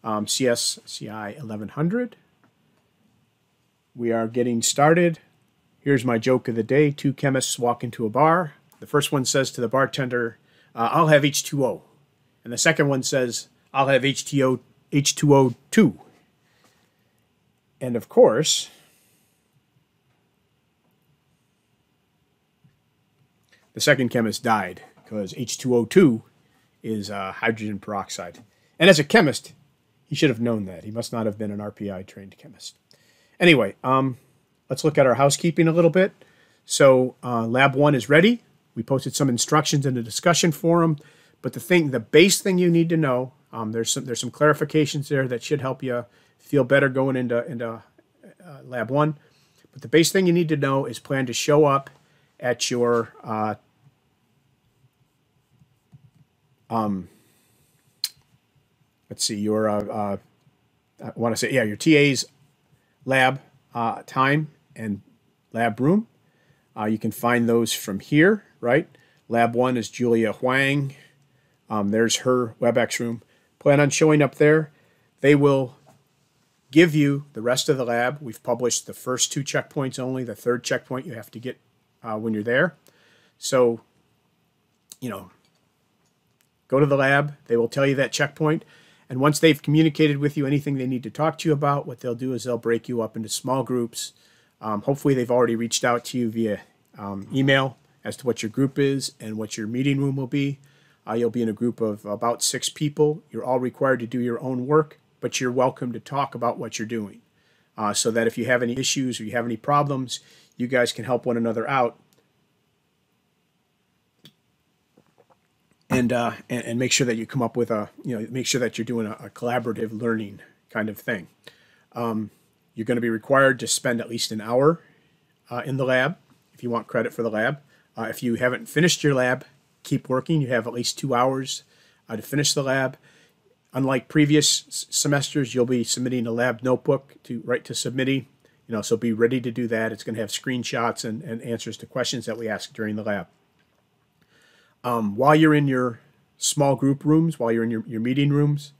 CSCI 1100. We are getting started. Here's my joke of the day. Two chemists walk into a bar. The first one says to the bartender, I'll have H2O. And the second one says, I'll have H2O too. And of course, the second chemist died because H2O2 is hydrogen peroxide. And as a chemist, he should have known that. He must not have been an RPI-trained chemist. Anyway, let's look at our housekeeping a little bit. So Lab 1 is ready. We posted some instructions in the discussion forum. But the base thing you need to know, there's some clarifications there that should help you feel better going into Lab 1. But the base thing you need to know is plan to show up at your your TA's lab time and lab room. You can find those from here, right? Lab 1 is Julia Huang. There's her WebEx room. Plan on showing up there. They will give you the rest of the lab. We've published the first 2 checkpoints only. The third checkpoint you have to get when you're there. So, go to the lab. They will tell you that checkpoint. And once they've communicated with you anything they need to talk to you about, what they'll do is they'll break you up into small groups. Hopefully they've already reached out to you via email as to what your group is and what your meeting room will be. You'll be in a group of about 6 people. You're all required to do your own work, but you're welcome to talk about what you're doing. So that if you have any issues or you have any problems, you guys can help one another out. And make sure that you come up with make sure that you're doing a collaborative learning kind of thing. You're going to be required to spend at least an hour in the lab if you want credit for the lab. If you haven't finished your lab, keep working. You have at least 2 hours to finish the lab. Unlike previous semesters, you'll be submitting a lab notebook right to submittee. So be ready to do that. It's going to have screenshots and answers to questions that we ask during the lab. While you're in your small group rooms, while you're in your meeting rooms,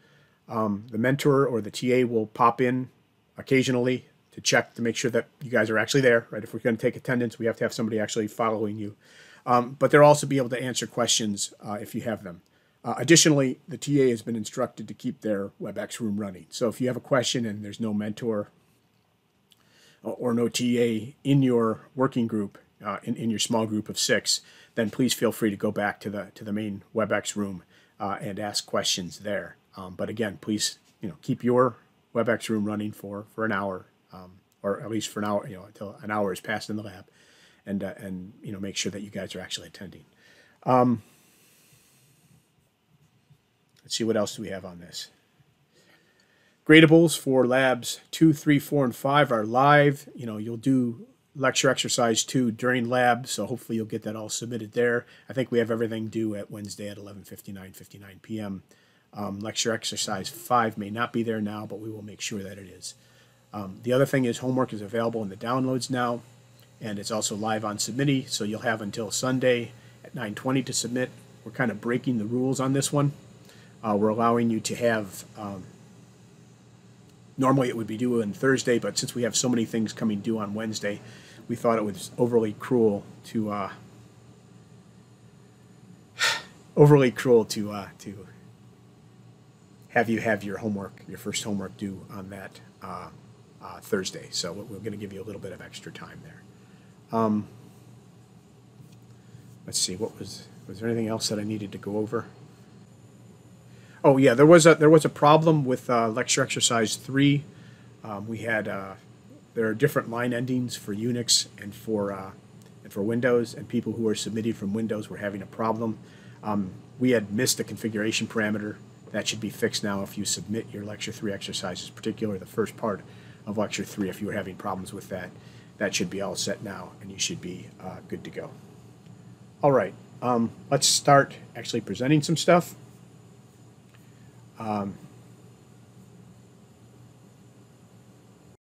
the mentor or the TA will pop in occasionally to check to make sure that you guys are actually there, right? If we're going to take attendance, we have to have somebody actually following you. But they'll also be able to answer questions if you have them. Additionally, the TA has been instructed to keep their WebEx room running. So if you have a question and there's no mentor or no TA in your working group, in your small group of 6, then please feel free to go back to the main WebEx room and ask questions there. But again, please keep your WebEx room running for an hour, or at least for an hour, until an hour is passed in the lab, and make sure that you guys are actually attending. Let's see, what else do we have on this? Gradables for labs 2, 3, 4, and 5 are live. You'll do lecture exercise 2 during lab, so hopefully you'll get that all submitted there. I think we have everything due at Wednesday at 11:59 p.m. Lecture exercise 5 may not be there now, but we will make sure that it is. The other thing is homework is available in the downloads now, and it's also live on Submittee, so you'll have until Sunday at 9:20 to submit. We're kind of breaking the rules on this one. We're allowing you to have, normally it would be due on Thursday, but since we have so many things coming due on Wednesday, we thought it was overly cruel to have you have your first homework due on that Thursday. So we're going to give you a little bit of extra time there. Let's see, was there anything else that I needed to go over? Oh yeah, there was a problem with lecture exercise 3. There are different line endings for Unix and for Windows, and people who are submitting from Windows were having a problem. We had missed a configuration parameter. That should be fixed now if you submit your Lecture 3 exercises, particularly the first part of Lecture 3. If you were having problems with that, that should be all set now, and you should be good to go. All right, let's start actually presenting some stuff.